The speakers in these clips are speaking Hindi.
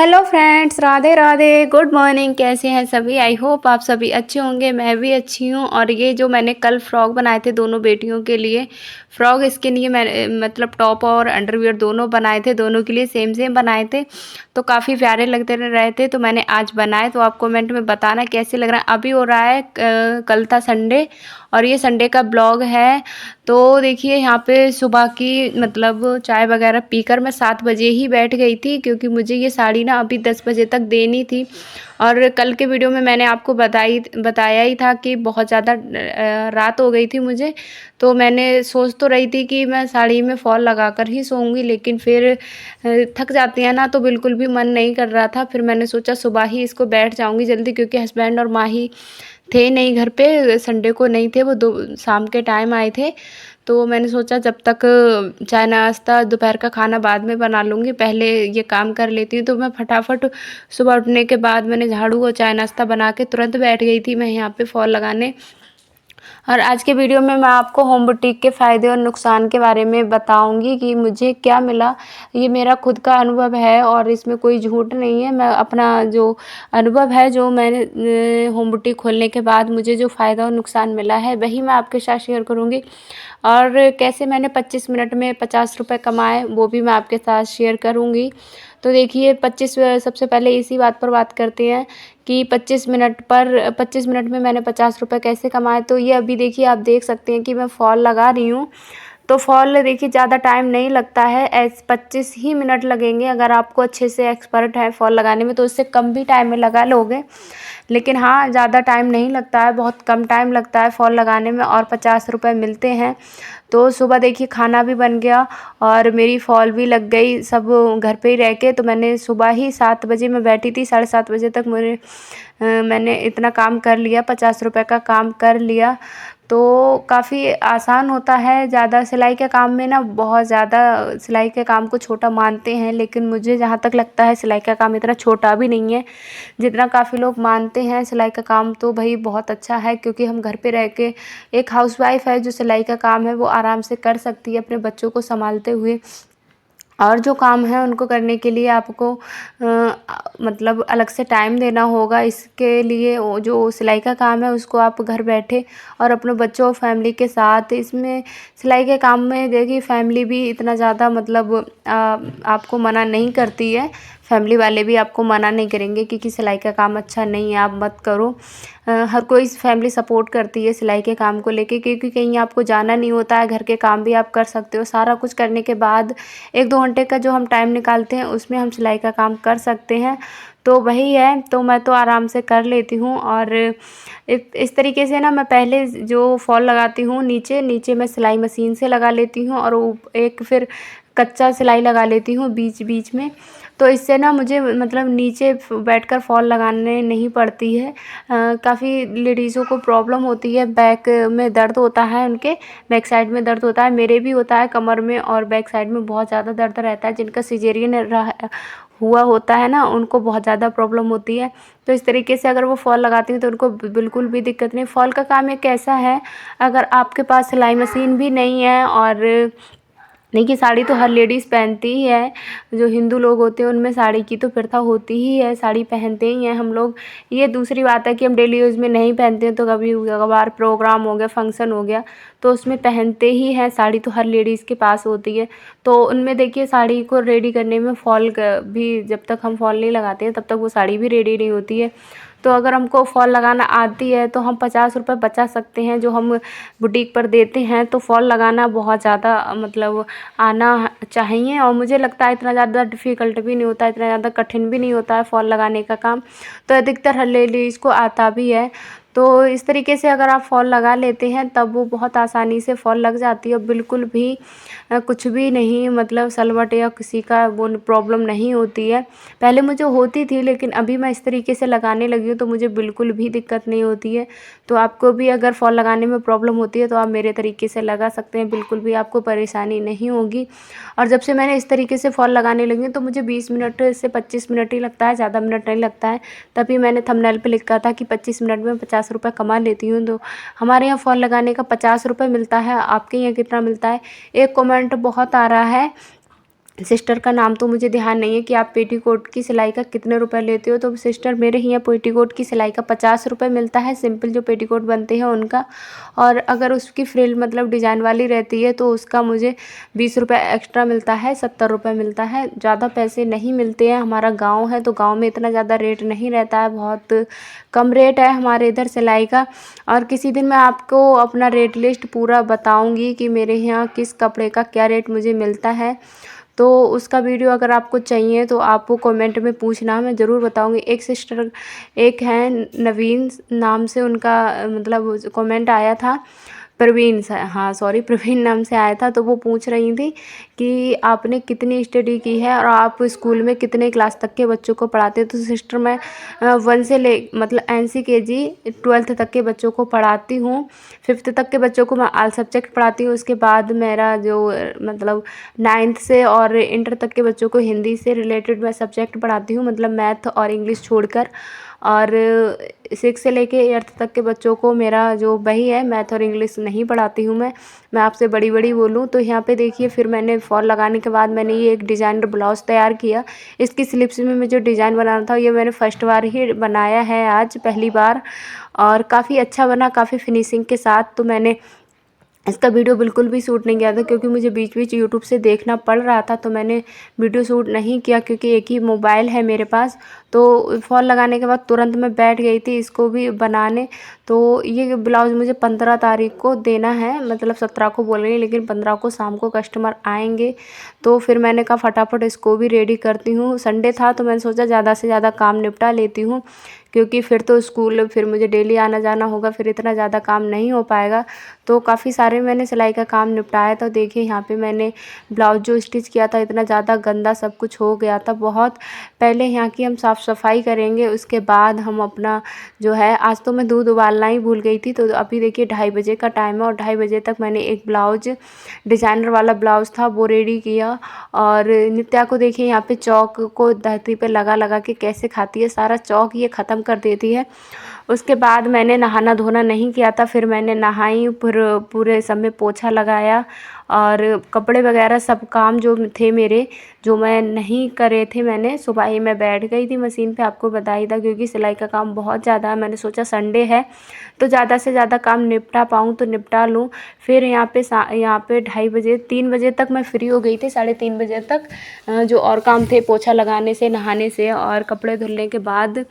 Hello friends, Radhe Radhe, good morning. कैसे हैं सभी? आई होप आप सभी अच्छे होंगे। मैं भी अच्छी हूँ। और ये जो मैंने कल फ्रॉक बनाए थे दोनों बेटियों के लिए, फ्रॉक इसके लिए मैं मतलब टॉप और अंडरवियर दोनों बनाए थे, दोनों के लिए सेम सेम बनाए थे। तो काफ़ी प्यारे लगते रहे थे, तो मैंने आज बनाए। तो आप कमेंट में बताना कैसे लग रहा है। अभी हो रहा है कल था संडे और ये संडे का ब्लॉग है। तो देखिए यहाँ पे सुबह की मतलब चाय वगैरह पीकर मैं 7 बजे ही बैठ गई थी, क्योंकि मुझे ये साड़ी ना अभी 10 बजे तक देनी थी। और कल के वीडियो में मैंने आपको बताया ही था कि बहुत ज़्यादा रात हो गई थी मुझे। तो मैंने सोच तो रही थी कि मैं साड़ी में फॉल लगाकर ही सोऊंगी, लेकिन फिर थक जाती है ना, तो बिल्कुल भी मन नहीं कर रहा था। फिर मैंने सोचा सुबह ही इसको बैठ जाऊंगी जल्दी, क्योंकि हस्बैंड और माँ ही थे नहीं घर पे, संडे को नहीं थे, वो दो शाम के टाइम आए थे। तो मैंने सोचा जब तक चाय नाश्ता दोपहर का खाना बाद में बना लूँगी, पहले ये काम कर लेती हूँ। तो मैं फटाफट सुबह उठने के बाद मैंने झाड़ू और चाय नाश्ता बना के तुरंत बैठ गई थी मैं यहाँ पे फॉल लगाने। और आज के वीडियो में मैं आपको होम बुटीक के फ़ायदे और नुकसान के बारे में बताऊंगी कि मुझे क्या मिला। ये मेरा खुद का अनुभव है और इसमें कोई झूठ नहीं है। मैं अपना जो अनुभव है, जो मैंने होम बुटीक खोलने के बाद मुझे जो फ़ायदा और नुकसान मिला है, वही मैं आपके साथ शेयर करूँगी। और कैसे मैंने 25 मिनट में 50 रुपये कमाए, वो भी मैं आपके साथ शेयर करूँगी। तो देखिए 25 सबसे पहले इसी बात पर बात करते हैं कि 25 मिनट में मैंने 50 रुपये कैसे कमाए। तो ये अभी देखिए आप देख सकते हैं कि मैं फॉल लगा रही हूँ। तो फॉल देखिए ज़्यादा टाइम नहीं लगता है, 25 ही मिनट लगेंगे। अगर आपको अच्छे से एक्सपर्ट है फॉल लगाने में तो इससे कम भी टाइम में लगा लोगे, लेकिन हाँ ज़्यादा टाइम नहीं लगता है, बहुत कम टाइम लगता है फॉल लगाने में और 50 रुपये मिलते हैं। तो सुबह देखिए खाना भी बन गया और मेरी फॉल भी लग गई सब घर पे ही रह के। तो मैंने सुबह ही 7 बजे मैं बैठी थी, 7:30 बजे तक मैंने इतना काम कर लिया, 50 रुपये का काम कर लिया। तो काफ़ी आसान होता है। ज़्यादा सिलाई के काम में ना बहुत ज़्यादा सिलाई के काम को छोटा मानते हैं, लेकिन मुझे जहाँ तक लगता है सिलाई का काम इतना छोटा भी नहीं है जितना काफ़ी लोग मानते हैं। सिलाई का काम तो भाई बहुत अच्छा है, क्योंकि हम घर पे रह के, एक हाउसवाइफ है जो सिलाई का काम है वो आराम से कर सकती है अपने बच्चों को संभालते हुए। और जो काम है उनको करने के लिए आपको मतलब अलग से टाइम देना होगा। इसके लिए वो जो सिलाई का काम है उसको आप घर बैठे और अपने बच्चों और फैमिली के साथ, इसमें सिलाई के काम में देखिए फैमिली भी इतना ज़्यादा मतलब आपको मना नहीं करती है। फैमिली वाले भी आपको मना नहीं करेंगे कि सिलाई का काम अच्छा नहीं है आप मत करो। हर कोई फैमिली सपोर्ट करती है सिलाई के काम को लेके, क्योंकि कहीं आपको जाना नहीं होता है, घर के काम भी आप कर सकते हो। सारा कुछ करने के बाद 1-2 घंटे का जो हम टाइम निकालते हैं उसमें हम सिलाई का काम कर सकते हैं। तो वही है, तो मैं तो आराम से कर लेती हूँ। और इस तरीके से ना मैं पहले जो फॉल लगाती हूँ नीचे नीचे मैं सिलाई मशीन से लगा लेती हूँ, और एक फिर कच्चा सिलाई लगा लेती हूँ बीच बीच में। तो इससे ना मुझे मतलब नीचे बैठकर फॉल लगाने नहीं पड़ती है। काफ़ी लेडीज़ों को प्रॉब्लम होती है, बैक में दर्द होता है, उनके बैक साइड में दर्द होता है, मेरे भी होता है कमर में और बैक साइड में बहुत ज़्यादा दर्द रहता है। जिनका सिजेरियन हुआ होता है ना, उनको बहुत ज़्यादा प्रॉब्लम होती है। तो इस तरीके से अगर वो फॉल लगाती हैं तो उनको बिल्कुल भी दिक्कत नहीं। फॉल का काम एक ऐसा है, अगर आपके पास सिलाई मशीन भी नहीं है, और देखिए साड़ी तो हर लेडीज़ पहनती ही है, जो हिंदू लोग होते हैं उनमें साड़ी की तो प्रथा होती ही है, साड़ी पहनते ही हैं हम लोग। ये दूसरी बात है कि हम डेली यूज़ में नहीं पहनते हैं, तो कभी कभार प्रोग्राम हो गया, फंक्शन हो गया, तो उसमें पहनते ही हैं। साड़ी तो हर लेडीज़ के पास होती है। तो उनमें देखिए साड़ी को रेडी करने में फॉल भी, जब तक हम फॉल नहीं लगाते हैं तब तक वो साड़ी भी रेडी नहीं होती है। तो अगर हमको फॉल लगाना आती है तो हम 50 रुपये बचा सकते हैं जो हम बुटीक पर देते हैं। तो फॉल लगाना बहुत ज़्यादा मतलब आना चाहिए, और मुझे लगता है इतना ज़्यादा डिफ़िकल्ट भी नहीं होता, इतना ज़्यादा कठिन भी नहीं होता है फॉल लगाने का काम। तो अधिकतर हर लेडीज़ को आता भी है। तो इस तरीके से अगर आप फॉल लगा लेते हैं तब वो बहुत आसानी से फॉल लग जाती है, और बिल्कुल भी कुछ भी नहीं मतलब सलवट या किसी का वो प्रॉब्लम नहीं होती है। पहले मुझे होती थी, लेकिन अभी मैं इस तरीके से लगाने लगी हूँ तो मुझे बिल्कुल भी दिक्कत नहीं होती है। तो आपको भी अगर फॉल लगाने में प्रॉब्लम होती है तो आप मेरे तरीके से लगा सकते हैं, बिल्कुल भी आपको परेशानी नहीं होगी। और जब से मैंने इस तरीके से फॉल लगाने लगी हूँ तो मुझे 20 मिनट से 25 मिनट ही लगता है, ज़्यादा मिनट नहीं लगता है। तभी मैंने थंबनेल पे लिखा था कि 25 मिनट में 50 रुपये कमा लेती हूँ। तो हमारे यहाँ फॉल लगाने का 50 रुपये मिलता है। आपके यहाँ कितना मिलता है? एक कमेंट बहुत आ रहा है सिस्टर का नाम तो मुझे ध्यान नहीं है कि आप पेटीकोट की सिलाई का कितने रुपए लेते हो। तो सिस्टर मेरे यहाँ पेटीकोट की सिलाई का 50 रुपये मिलता है, सिंपल जो पेटीकोट बनते हैं उनका। और अगर उसकी फ्रिल मतलब डिज़ाइन वाली रहती है तो उसका मुझे 20 रुपये एक्स्ट्रा मिलता है, 70 रुपये मिलता है। ज़्यादा पैसे नहीं मिलते हैं, हमारा गाँव है तो गाँव में इतना ज़्यादा रेट नहीं रहता है, बहुत कम रेट है हमारे इधर सिलाई का। और किसी दिन मैं आपको अपना रेट लिस्ट पूरा बताऊँगी कि मेरे यहाँ किस कपड़े का क्या रेट मुझे मिलता है। तो उसका वीडियो अगर आपको चाहिए तो आप वो कमेंट में पूछना, मैं ज़रूर बताऊंगी। एक सिस्टर एक हैं नवीन नाम से उनका मतलब कमेंट आया था, प्रवीण हाँ सॉरी प्रवीण नाम से आया था। तो वो पूछ रही थी कि आपने कितनी स्टडी की है और आप स्कूल में कितने क्लास तक के बच्चों को पढ़ाते हो। तो सिस्टर मैं 1 से ले मतलब NCKG 12th तक के बच्चों को पढ़ाती हूँ। 5th तक के बच्चों को मैं ऑल सब्जेक्ट पढ़ाती हूँ। उसके बाद मेरा जो मतलब 9th से और इंटर तक के बच्चों को हिंदी से रिलेटेड मैं सब्जेक्ट पढ़ाती हूँ, मतलब मैथ और इंग्लिश छोड़कर। और 6 से लेके 8th तक के बच्चों को मेरा जो वही है मैथ और इंग्लिश नहीं पढ़ाती हूँ मैं आपसे बड़ी बड़ी बोलूँ तो यहाँ पे देखिए। फिर मैंने फॉल लगाने के बाद मैंने ये एक डिज़ाइनर ब्लाउज़ तैयार किया। इसकी स्लिप्स में जो डिज़ाइन बनाना था ये मैंने फर्स्ट बार ही बनाया है, आज पहली बार। और काफ़ी अच्छा बना, काफ़ी फिनिशिंग के साथ। तो मैंने इसका वीडियो बिल्कुल भी शूट नहीं किया था क्योंकि मुझे बीच बीच यूट्यूब से देखना पड़ रहा था, तो मैंने वीडियो शूट नहीं किया क्योंकि एक ही मोबाइल है मेरे पास। तो फॉल लगाने के बाद तुरंत मैं बैठ गई थी इसको भी बनाने। तो ये ब्लाउज़ मुझे 15 तारीख को देना है, मतलब 17 को बोल रही है लेकिन 15 को शाम को कस्टमर आएंगे। तो फिर मैंने कहा फटाफट इसको भी रेडी करती हूँ। संडे था तो मैंने सोचा ज़्यादा से ज़्यादा काम निपटा लेती हूँ क्योंकि फिर तो स्कूल फिर मुझे डेली आना जाना होगा, फिर इतना ज़्यादा काम नहीं हो पाएगा। तो काफ़ी सारे मैंने सिलाई का काम निपटाया। तो देखिए यहाँ पे मैंने ब्लाउज़ जो स्टिच किया था इतना ज़्यादा गंदा सब कुछ हो गया था बहुत। पहले यहाँ की हम साफ़ सफाई करेंगे, उसके बाद हम अपना जो है, आज तो मैं दूध उबालना ही भूल गई थी। तो अभी देखिए 2:30 बजे का टाइम है और 2:30 बजे तक मैंने एक ब्लाउज़ डिज़ाइनर वाला ब्लाउज़ था वो रेडी किया। और नित्या को देखिए यहाँ पे चौक को धरती पे लगा लगा के कैसे खाती है, सारा चौक ये ख़त्म कर देती है। उसके बाद मैंने नहाना धोना नहीं किया था, फिर मैंने नहाई, फिर पूरे सब में पोछा लगाया और कपड़े वगैरह सब काम जो थे मेरे, जो मैं नहीं करे थे मैंने सुबह ही मैं बैठ गई थी मशीन पे, आपको बताई था क्योंकि सिलाई का काम बहुत ज़्यादा है। मैंने सोचा संडे है तो ज़्यादा से ज़्यादा काम निपटा पाऊँ तो निपटा लूँ। फिर यहाँ पे 2:30 बजे 3 बजे तक मैं फ्री हो गई थी, 3:30 बजे तक जो और काम थे पोछा लगाने से, नहाने से और कपड़े धुलने के बाद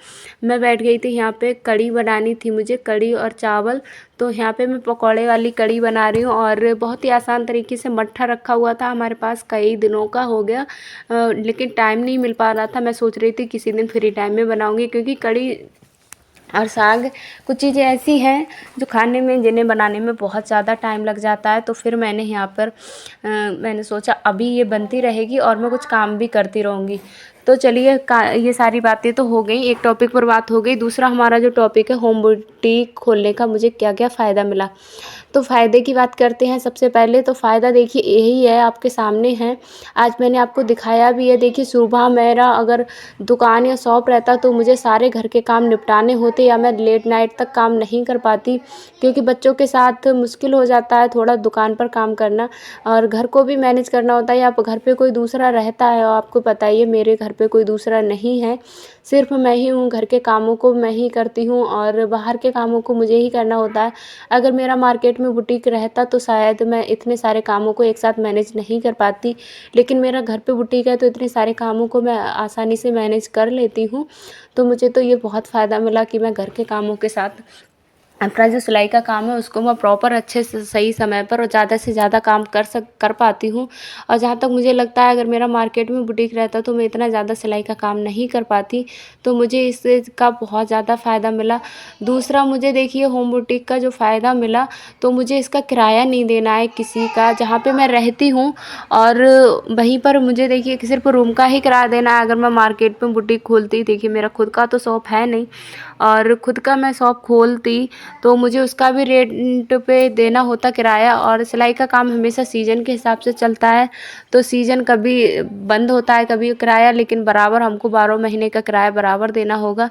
मैं बैठ गई थी। यहाँ पे कढ़ी बनानी थी मुझे, कढ़ी और चावल। तो यहाँ पे मैं पकौड़े वाली कढ़ी बना रही हूँ और बहुत ही आसान तरीके से मट्ठा रखा हुआ था हमारे पास, कई दिनों का हो गया लेकिन टाइम नहीं मिल पा रहा था। मैं सोच रही थी किसी दिन फ्री टाइम में बनाऊँगी क्योंकि कढ़ी और साग कुछ चीज़ें ऐसी हैं जो खाने में जिन्हें बनाने में बहुत ज़्यादा टाइम लग जाता है। तो फिर मैंने यहाँ पर मैंने सोचा अभी ये बनती रहेगी और मैं कुछ काम भी करती रहूँगी। तो चलिए ये सारी बातें तो हो गई, एक टॉपिक पर बात हो गई। दूसरा हमारा जो टॉपिक है होम बुटीक खोलने का, मुझे क्या क्या फ़ायदा मिला। तो फ़ायदे की बात करते हैं। सबसे पहले तो फ़ायदा देखिए यही है, आपके सामने है, आज मैंने आपको दिखाया भी है। देखिए सुबह मेरा अगर दुकान या शॉप रहता तो मुझे सारे घर के काम निपटाने होते या मैं लेट नाइट तक काम नहीं कर पाती क्योंकि बच्चों के साथ मुश्किल हो जाता है थोड़ा दुकान पर काम करना और घर को भी मैनेज करना होता है। या घर पे कोई दूसरा रहता है और आपको पता ही है मेरे घर पे कोई दूसरा नहीं है, सिर्फ मैं ही हूँ। घर के कामों को मैं ही करती हूँ और बाहर के कामों को मुझे ही करना होता है। अगर मेरा मार्केट में बुटीक रहता तो शायद मैं इतने सारे कामों को एक साथ मैनेज नहीं कर पाती, लेकिन मेरा घर पे बुटीक है तो इतने सारे कामों को मैं आसानी से मैनेज कर लेती हूँ। तो मुझे तो ये बहुत फ़ायदा मिला कि मैं घर के कामों के साथ अपना जो सिलाई का काम है उसको मैं प्रॉपर अच्छे से सही समय पर और ज़्यादा से ज़्यादा काम कर पाती हूँ। और जहाँ तक मुझे लगता है अगर मेरा मार्केट में बुटीक रहता तो मैं इतना ज़्यादा सिलाई का काम नहीं कर पाती। तो मुझे इसका बहुत ज़्यादा फ़ायदा मिला। दूसरा मुझे देखिए होम बुटीक का जो फ़ायदा मिला तो मुझे इसका किराया नहीं देना है किसी का, जहाँ पे मैं रहती हूँ और वहीं पर मुझे देखिए सिर्फ रूम का ही किराया देना है। अगर मैं मार्केट में बुटीक खोलती, देखिए मेरा खुद का तो शॉप है नहीं और खुद का मैं शॉप खोलती तो मुझे उसका भी रेंट पे देना होता किराया। और सिलाई का काम हमेशा सीज़न के हिसाब से चलता है, तो सीज़न कभी बंद होता है कभी किराया, लेकिन बराबर हमको 12 महीने का किराया बराबर देना होगा।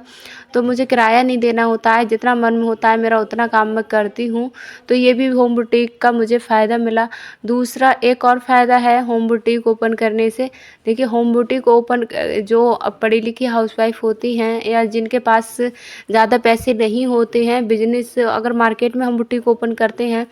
तो मुझे किराया नहीं देना होता है, जितना मन में होता है मेरा उतना काम मैं करती हूँ। तो ये भी होम बुटीक का मुझे फ़ायदा मिला। दूसरा एक और फ़ायदा है होम बुटीक ओपन करने से। देखिए होम बुटीक ओपन जो पढ़ी लिखी हाउसवाइफ़ होती हैं या जिनके पास ज़्यादा पैसे नहीं होते हैं, बिज़नेस अगर मार्केट में हम बुटीक ओपन करते हैं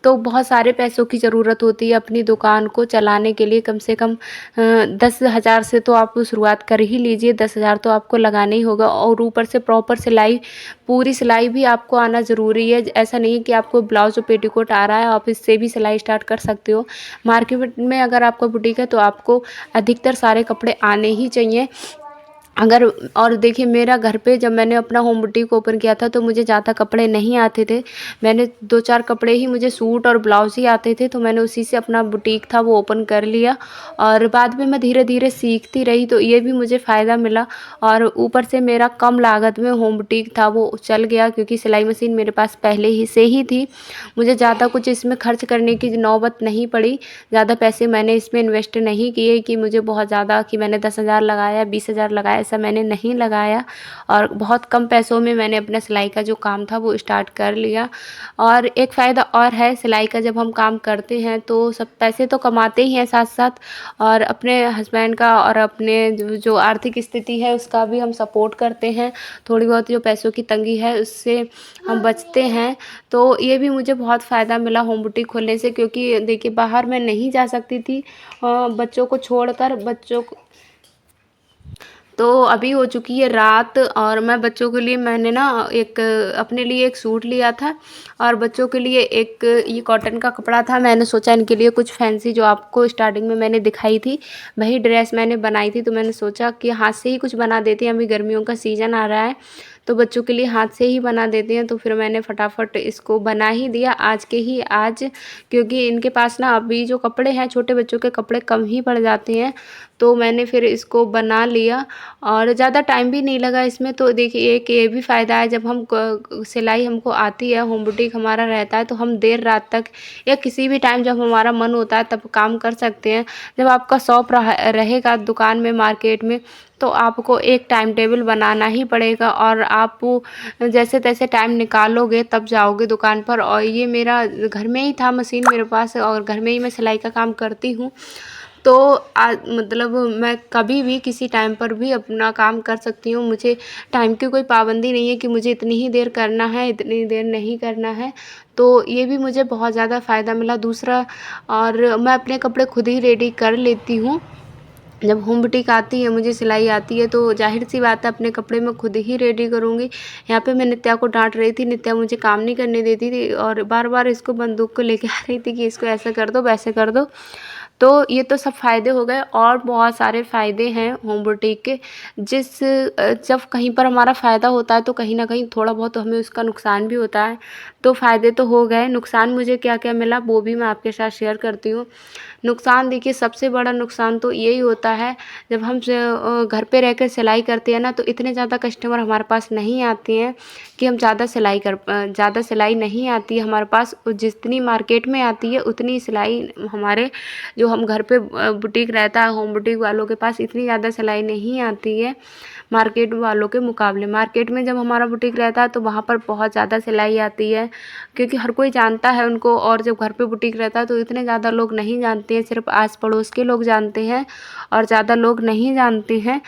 तो बहुत सारे पैसों की ज़रूरत होती है अपनी दुकान को चलाने के लिए। कम से कम 10,000 से तो आप शुरुआत कर ही लीजिए, 10,000 तो आपको लगाना ही होगा। और ऊपर से प्रॉपर सिलाई, पूरी सिलाई भी आपको आना ज़रूरी है। ऐसा नहीं है कि आपको ब्लाउज़ और पेटीकोट आ रहा है आप इससे भी सिलाई स्टार्ट कर सकते हो। मार्केट में अगर आपका बुटीक है तो आपको अधिकतर सारे कपड़े आने ही चाहिए। अगर और देखिए मेरा घर पे जब मैंने अपना होम बुटीक ओपन किया था तो मुझे ज़्यादा कपड़े नहीं आते थे। मैंने 2-4 कपड़े ही, मुझे सूट और ब्लाउज़ ही आते थे, तो मैंने उसी से अपना बुटीक था वो ओपन कर लिया। और बाद में मैं धीरे-धीरे सीखती रही, तो ये भी मुझे फ़ायदा मिला। और ऊपर से मेरा कम लागत में होम बुटीक था वो चल गया, क्योंकि सिलाई मशीन मेरे पास पहले ही से ही थी। मुझे ज़्यादा कुछ इसमें खर्च करने की नौबत नहीं पड़ी। ज़्यादा पैसे मैंने इसमें इन्वेस्ट नहीं किए कि मुझे बहुत ज़्यादा कि मैंने 10,000 लगाया, 20,000 लगाया, ऐसा मैंने नहीं लगाया। और बहुत कम पैसों में मैंने अपना सिलाई का जो काम था वो स्टार्ट कर लिया। और एक फ़ायदा और है सिलाई का, जब हम काम करते हैं तो सब पैसे तो कमाते ही हैं साथ-साथ, और अपने हस्बैंड का और अपने जो आर्थिक स्थिति है उसका भी हम सपोर्ट करते हैं। थोड़ी बहुत जो पैसों की तंगी है उससे हम बचते हैं। तो ये भी मुझे बहुत फ़ायदा मिला होम बुटीक खोलने से, क्योंकि देखिए बाहर मैं नहीं जा सकती थी बच्चों को छोड़कर। बच्चों को तो अभी हो चुकी है रात, और मैं बच्चों के लिए मैंने ना एक अपने लिए एक सूट लिया था, और बच्चों के लिए एक ये कॉटन का कपड़ा था। मैंने सोचा इनके लिए कुछ फैंसी, जो आपको स्टार्टिंग में मैंने दिखाई थी वही ड्रेस मैंने बनाई थी, तो मैंने सोचा कि हाथ से ही कुछ बना देते हैं, अभी गर्मियों का सीज़न आ रहा है तो बच्चों के लिए हाथ से ही बना देते हैं। तो फिर मैंने फटाफट इसको बना ही दिया आज के ही आज, क्योंकि इनके पास ना अभी जो कपड़े हैं छोटे बच्चों के कपड़े कम ही पड़ जाते हैं, तो मैंने फिर इसको बना लिया। और ज़्यादा टाइम भी नहीं लगा इसमें। तो देखिए एक ये भी फ़ायदा है, जब हम सिलाई हमको आती है, होम बुटीक हमारा रहता है, तो हम देर रात तक या किसी भी टाइम जब हमारा मन होता है तब काम कर सकते हैं। जब आपका शॉप रहेगा दुकान में, मार्केट में, तो आपको एक टाइम टेबल बनाना ही पड़ेगा, और आप जैसे तैसे टाइम निकालोगे तब जाओगे दुकान पर। और ये मेरा घर में ही था मशीन मेरे पास, और घर में ही मैं सिलाई का काम करती हूँ। तो मतलब मैं कभी भी किसी टाइम पर भी अपना काम कर सकती हूँ। मुझे टाइम की कोई पाबंदी नहीं है कि मुझे इतनी ही देर करना है, इतनी देर नहीं करना है। तो ये भी मुझे बहुत ज़्यादा फ़ायदा मिला। दूसरा, और मैं अपने कपड़े खुद ही रेडी कर लेती हूँ। जब होम बुटीक आती है, मुझे सिलाई आती है, तो ज़ाहिर-सी बात है अपने कपड़े मैं खुद ही रेडी करूँगी। यहाँ पे मैं नित्या को डाँट रही थी, नित्या मुझे काम नहीं करने देती थी और बार-बार इसको बंदूक को लेके आ रही थी कि इसको ऐसा कर दो, वैसे कर दो। तो ये तो सब फ़ायदे हो गए, और बहुत सारे फ़ायदे हैं होम बुटीक के। जब कहीं पर हमारा फ़ायदा होता है तो कहीं न कहीं थोड़ा बहुत हमें उसका नुकसान भी होता है। तो फ़ायदे तो हो गए, नुकसान मुझे क्या-क्या मिला वो भी मैं आपके साथ शेयर करती हूँ। नुकसान देखिए, सबसे बड़ा नुकसान तो यही होता है, जब हम घर पे रहकर सिलाई करते हैं ना, तो इतने ज़्यादा कस्टमर हमारे पास नहीं आते हैं कि हम ज़्यादा सिलाई नहीं आती है हमारे पास। जितनी मार्केट में आती है उतनी सिलाई हमारे जो हम घर पे बुटीक रहता है होम बुटीक वालों के पास इतनी ज़्यादा सिलाई नहीं आती है मार्केट वालों के मुकाबले। मार्केट में जब हमारा बुटीक रहता है तो वहाँ पर बहुत ज़्यादा सिलाई आती है, क्योंकि हर कोई जानता है उनको। और जब घर पे बुटीक रहता है तो इतने ज़्यादा लोग नहीं जानते हैं, सिर्फ आस पड़ोस के लोग जानते हैं, और ज़्यादा लोग नहीं जानते हैं,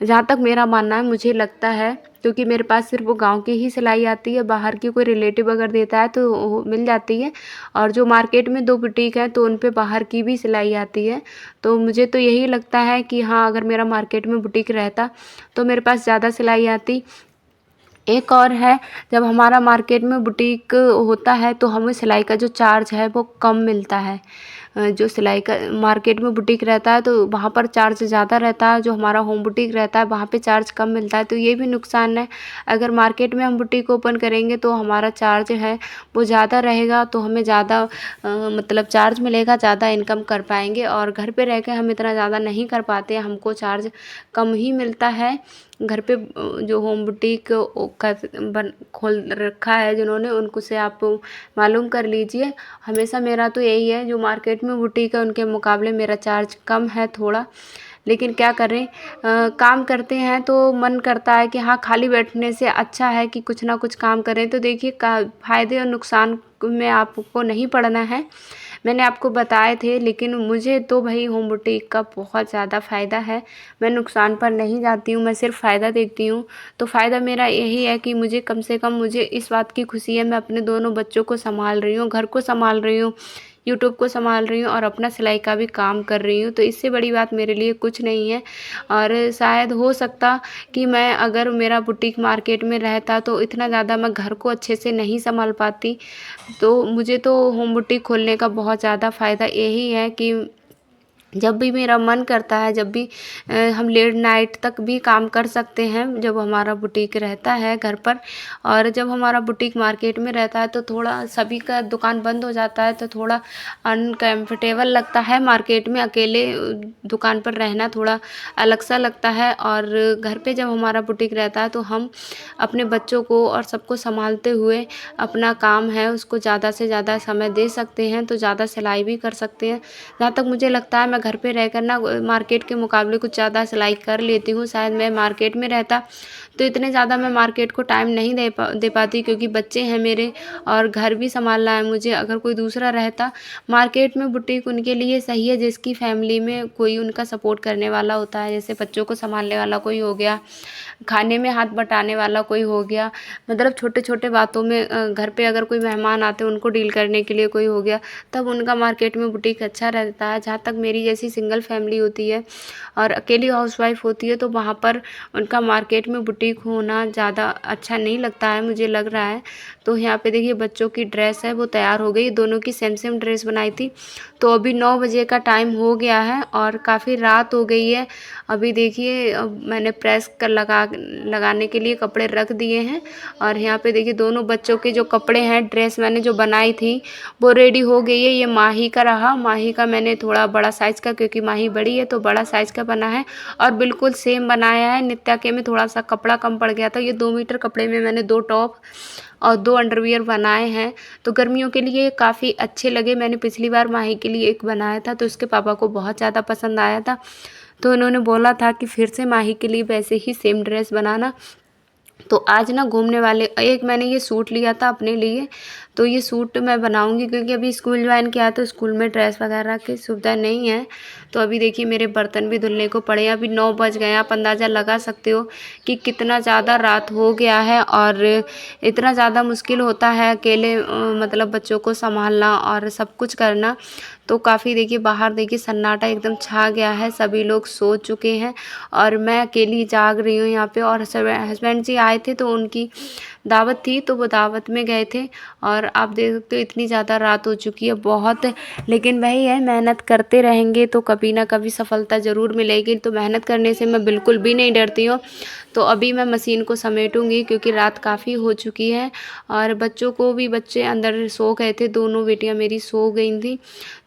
जहाँ तक मेरा मानना है। मुझे लगता है, क्योंकि मेरे पास सिर्फ वो गाँव की ही सिलाई आती है, बाहर की कोई रिलेटिव अगर देता है तो वो मिल जाती है। और जो मार्केट में 2 बुटीक हैं तो उन पे बाहर की भी सिलाई आती है। तो मुझे तो यही लगता है कि हाँ, अगर मेरा मार्केट में बुटीक रहता तो मेरे पास ज़्यादा सिलाई आती। एक और है, जब हमारा मार्केट में बुटीक होता है तो हमें सिलाई का जो चार्ज है वो कम मिलता है। जो सिलाई का मार्केट में बुटीक रहता है तो वहाँ पर चार्ज ज़्यादा रहता है, जो हमारा होम बुटीक रहता है वहाँ पे चार्ज कम मिलता है, तो ये भी नुकसान है। अगर मार्केट में हम बुटीक ओपन करेंगे तो हमारा चार्ज है वो ज़्यादा रहेगा, तो हमें ज़्यादा मतलब चार्ज मिलेगा, ज़्यादा इनकम कर पाएँगे। और घर पे रह के हम इतना ज़्यादा नहीं कर पाते हैं, हमको चार्ज कम ही मिलता है। घर पे जो होम बुटीक का बन खोल रखा है जिन्होंने, उनको से आप मालूम कर लीजिए। हमेशा मेरा तो यही है, जो मार्केट में बुटीक है उनके मुकाबले मेरा चार्ज कम है थोड़ा, लेकिन क्या करें, काम करते हैं तो मन करता है कि हाँ, खाली बैठने से अच्छा है कि कुछ ना कुछ काम करें। तो देखिए, का फ़ायदे और नुकसान में आपको नहीं पड़ना है, मैंने आपको बताए थे, लेकिन मुझे तो भाई होम बुटीक का बहुत ज़्यादा फ़ायदा है। मैं नुकसान पर नहीं जाती हूँ, मैं सिर्फ़ फ़ायदा देखती हूँ। तो फ़ायदा मेरा यही है कि मुझे कम से कम मुझे इस बात की खुशी है, मैं अपने दोनों बच्चों को सँभाल रही हूँ, घर को सँभाल रही हूँ, यूट्यूब को सँभाल रही हूँ और अपना सिलाई का भी काम कर रही हूँ। तो इससे बड़ी बात मेरे लिए कुछ नहीं है। और शायद हो सकता कि मैं, अगर मेरा बुटीक मार्केट में रहता तो इतना ज़्यादा मैं घर को अच्छे से नहीं सँभाल पाती। तो मुझे तो होम बुटीक खोलने का बहुत ज़्यादा फ़ायदा यही है कि जब भी मेरा मन करता है, जब भी हम लेट नाइट तक भी काम कर सकते हैं जब हमारा बुटीक रहता है घर पर। और जब हमारा बुटीक मार्केट में रहता है तो थोड़ा सभी का दुकान बंद हो जाता है, तो थोड़ा अनकम्फर्टेबल लगता है मार्केट में अकेले दुकान पर रहना, थोड़ा अलग सा लगता है। और घर पे जब हमारा बुटीक रहता है तो हम अपने बच्चों को और सबको संभालते हुए अपना काम है उसको ज़्यादा से ज़्यादा समय दे सकते हैं, तो ज़्यादा सिलाई भी कर सकते हैं। जहाँ तक मुझे लगता है, मैं घर पे रहकर ना मार्केट के मुकाबले कुछ ज़्यादा सिलाई कर लेती हूँ। शायद मैं मार्केट में रहता तो इतने ज़्यादा मैं मार्केट को टाइम नहीं दे पाती, क्योंकि बच्चे हैं मेरे और घर भी सँभालना है मुझे। अगर कोई दूसरा रहता, मार्केट में बुटीक उनके लिए सही है जिसकी फ़ैमिली में कोई उनका सपोर्ट करने वाला होता है, जैसे बच्चों को सँभालने वाला कोई हो गया, खाने में हाथ बटाने वाला कोई हो गया, मतलब छोटे-छोटे बातों में घर पे अगर कोई मेहमान आते हैं उनको डील करने के लिए कोई हो गया, तब उनका मार्केट में बुटीक अच्छा रहता है। जहाँ तक मेरी जैसी सिंगल फैमिली होती है और अकेली हाउसवाइफ़ होती है, तो वहाँ पर उनका मार्केट में बुटीक होना ज़्यादा अच्छा नहीं लगता है, मुझे लग रहा है। तो यहाँ पे देखिए, बच्चों की ड्रेस है वो तैयार हो गई, दोनों की सेम सेम ड्रेस बनाई थी। तो अभी 9 बजे का टाइम हो गया है और काफ़ी रात हो गई है। अभी देखिए, मैंने प्रेस कर लगाने के लिए कपड़े रख दिए हैं। और यहाँ पे देखिए, दोनों बच्चों के जो कपड़े हैं, ड्रेस मैंने जो बनाई थी वो रेडी हो गई है। ये माही का रहा, माही का मैंने थोड़ा बड़ा साइज़ का, क्योंकि माही बड़ी है तो बड़ा साइज़ का बना है और बिल्कुल सेम बनाया है। नित्या के में थोड़ा सा कपड़ा कम पड़ गया था। ये 2 मीटर कपड़े में मैंने 2 टॉप और 2 अंडरवियर बनाए हैं, तो गर्मियों के लिए काफ़ी अच्छे लगे। मैंने पिछली बार माही के लिए एक बनाया था तो उसके पापा को बहुत ज़्यादा पसंद आया था, तो उन्होंने बोला था कि फिर से माही के लिए वैसे ही सेम ड्रेस बनाना। तो आज ना घूमने वाले एक मैंने ये सूट लिया था अपने लिए, तो ये सूट मैं बनाऊँगी, क्योंकि अभी स्कूल ज्वाइन किया तो स्कूल में ड्रेस वगैरह की सुविधा नहीं है। तो अभी देखिए, मेरे बर्तन भी धुलने को पड़े हैं। अभी 9 बज गए हैं, आप अंदाज़ा लगा सकते हो कि कितना ज़्यादा रात हो गया है और इतना ज़्यादा मुश्किल होता है अकेले मतलब बच्चों को सँभालना और सब कुछ करना। तो काफ़ी देखिए, बाहर देखिए सन्नाटा एकदम छा गया है, सभी लोग सो चुके हैं और मैं अकेली जाग रही हूँ यहाँ पे। और हस्बैंड जी आए थे तो उनकी दावत थी, तो वो दावत में गए थे। और आप देख सकते हो इतनी ज़्यादा रात हो चुकी है बहुत, लेकिन वही है, मेहनत करते रहेंगे तो कभी ना कभी सफलता ज़रूर मिलेगी। तो मेहनत करने से मैं बिल्कुल भी नहीं डरती हूँ। तो अभी मैं मशीन को समेटूँगी, क्योंकि रात काफ़ी हो चुकी है और बच्चों को भी, बच्चे अंदर सो गए थे, दोनों बेटियाँ मेरी सो गई थी।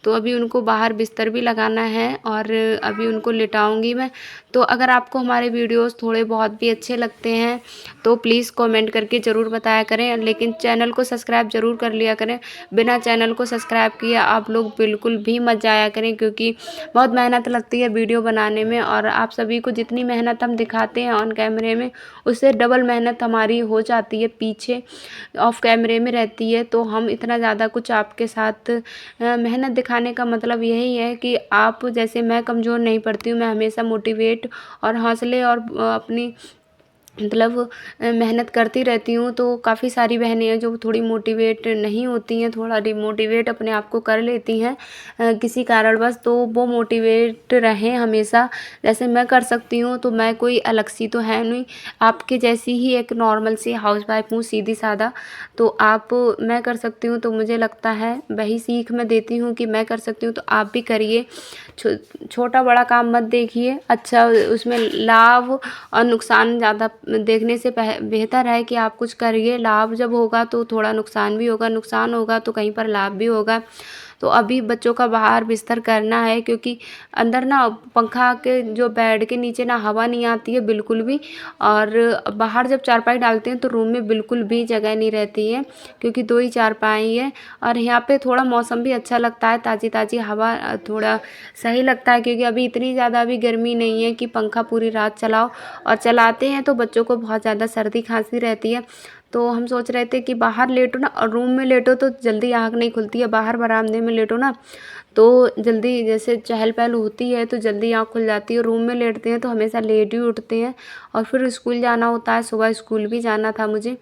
तो अभी उनको बाहर बिस्तर भी लगाना है और अभी उनको लिटाऊंगी मैं। तो अगर आपको हमारे वीडियोस थोड़े बहुत भी अच्छे लगते हैं तो प्लीज़ कमेंट करके ज़रूर बताया करें, लेकिन चैनल को सब्सक्राइब ज़रूर कर लिया करें। बिना चैनल को सब्सक्राइब किए आप लोग बिल्कुल भी मत जाया करें, क्योंकि बहुत मेहनत लगती है वीडियो बनाने में। और आप सभी को जितनी मेहनत हम दिखाते हैं ऑन कैमरे में, उससे डबल मेहनत हमारी हो जाती है, पीछे ऑफ कैमरे में रहती है। तो हम इतना ज़्यादा कुछ आपके साथ मेहनत दिखाने का मतलब यही है कि आप जैसे, मैं कमज़ोर नहीं पड़ती हूँ, मैं हमेशा मोटिवेट और हौसले और अपनी मतलब मेहनत करती रहती हूँ। तो काफ़ी सारी बहनें हैं जो थोड़ी मोटिवेट नहीं होती हैं, थोड़ा डिमोटिवेट अपने आप को कर लेती हैं किसी कारणवश, तो वो मोटिवेट रहें हमेशा, जैसे मैं कर सकती हूँ। तो मैं कोई अलग सी तो है नहीं, आपके जैसी ही एक नॉर्मल सी हाउसवाइफ हूँ, सीधी सादा। तो आप, मैं कर सकती हूँ तो मुझे लगता है वही सीख मैं देती हूँ कि मैं कर सकती हूँ तो आप भी करिए। छोटा बड़ा काम मत देखिए, अच्छा उसमें लाभ और नुकसान ज़्यादा देखने से बेहतर है कि आप कुछ करिए। लाभ जब होगा तो थोड़ा नुकसान भी होगा, नुकसान होगा तो कहीं पर लाभ भी होगा। तो अभी बच्चों का बाहर बिस्तर करना है, क्योंकि अंदर ना पंखा के जो बेड के नीचे ना हवा नहीं आती है बिल्कुल भी, और बाहर जब चारपाई डालते हैं तो रूम में बिल्कुल भी जगह नहीं रहती है, क्योंकि 2 ही चारपाई है। और यहाँ पे थोड़ा मौसम भी अच्छा लगता है, ताज़ी ताज़ी हवा थोड़ा सही लगता है, क्योंकि अभी इतनी ज़्यादा अभी गर्मी नहीं है कि पंखा पूरी रात चलाओ, और चलाते हैं तो बच्चों को बहुत ज़्यादा सर्दी खांसी रहती है। तो हम सोच रहे थे कि बाहर लेटो ना, और रूम में लेटो तो जल्दी आँख नहीं खुलती है, बाहर बरामदे में लेटो ना तो जल्दी, जैसे चहल पहल होती है तो जल्दी आँख खुल जाती है। रूम में लेटते हैं तो हमेशा लेट ही उठते हैं, और फिर स्कूल जाना होता है, सुबह स्कूल भी जाना था मुझे,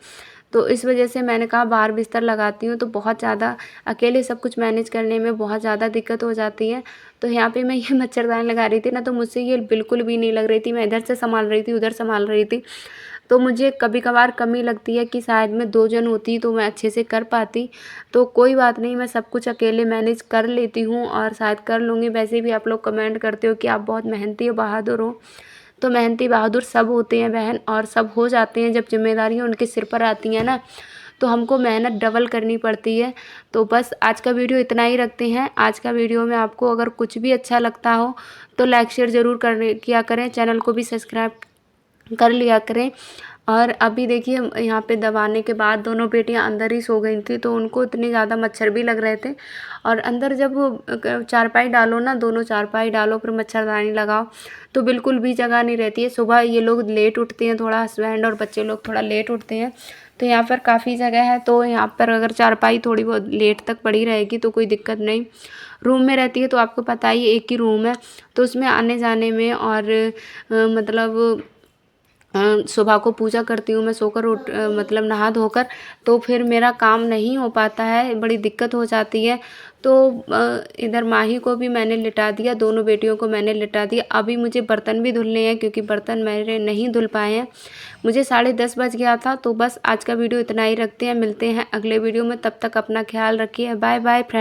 तो इस वजह से मैंने कहा बाहर बिस्तर लगाती हूँ। तो बहुत ज़्यादा अकेले सब कुछ मैनेज करने में बहुत ज़्यादा दिक्कत हो जाती है। तो यहाँ पे मैं ये मच्छरदानी लगा रही थी ना, तो मुझसे ये बिल्कुल भी नहीं लग रही थी, मैं इधर से संभाल रही थी, उधर संभाल रही थी। तो मुझे कभी कभार कमी लगती है कि शायद मैं 2 जन होती तो मैं अच्छे से कर पाती। तो कोई बात नहीं, मैं सब कुछ अकेले मैनेज कर लेती हूँ, और शायद कर लूँगी। वैसे भी आप लोग कमेंट करते हो कि आप बहुत मेहनती हो, बहादुर हो। तो मेहनती बहादुर सब होते हैं बहन, और सब हो जाते हैं। जब जिम्मेदारियाँ उनके सिर पर आती हैं ना, तो हमको मेहनत डबल करनी पड़ती है। तो बस आज का वीडियो इतना ही रखते हैं। आज का वीडियो में आपको अगर कुछ भी अच्छा लगता हो तो लाइक शेयर ज़रूर किया करें, चैनल को भी सब्सक्राइब कर लिया करें। और अभी देखिए यहाँ पे दबाने के बाद दोनों बेटियां अंदर ही सो गई थी, तो उनको इतने ज़्यादा मच्छर भी लग रहे थे। और अंदर जब चारपाई डालो ना, दोनों चारपाई डालो फिर मच्छरदानी लगाओ, तो बिल्कुल भी जगह नहीं रहती है। सुबह ये लोग लेट उठते हैं, थोड़ा हस्बैंड और बच्चे लोग थोड़ा लेट उठते हैं, तो यहाँ पर काफ़ी जगह है। तो यहाँ पर अगर चारपाई थोड़ी बहुत लेट तक पड़ी रहेगी तो कोई दिक्कत नहीं। रूम में रहती है तो आपको पता ही, एक ही रूम है, तो उसमें आने जाने में और मतलब सुबह को पूजा करती हूँ मैं सोकर उठ मतलब नहा धोकर, तो फिर मेरा काम नहीं हो पाता है, बड़ी दिक्कत हो जाती है। तो इधर माही को भी मैंने लिटा दिया, दोनों बेटियों को मैंने लिटा दिया। अभी मुझे बर्तन भी धुलने हैं, क्योंकि बर्तन मेरे नहीं धुल पाए हैं। मुझे 10:30 बज गया था। तो बस आज का वीडियो इतना ही रखते हैं, मिलते हैं अगले वीडियो में, तब तक अपना ख्याल रखिए। Bye bye friend.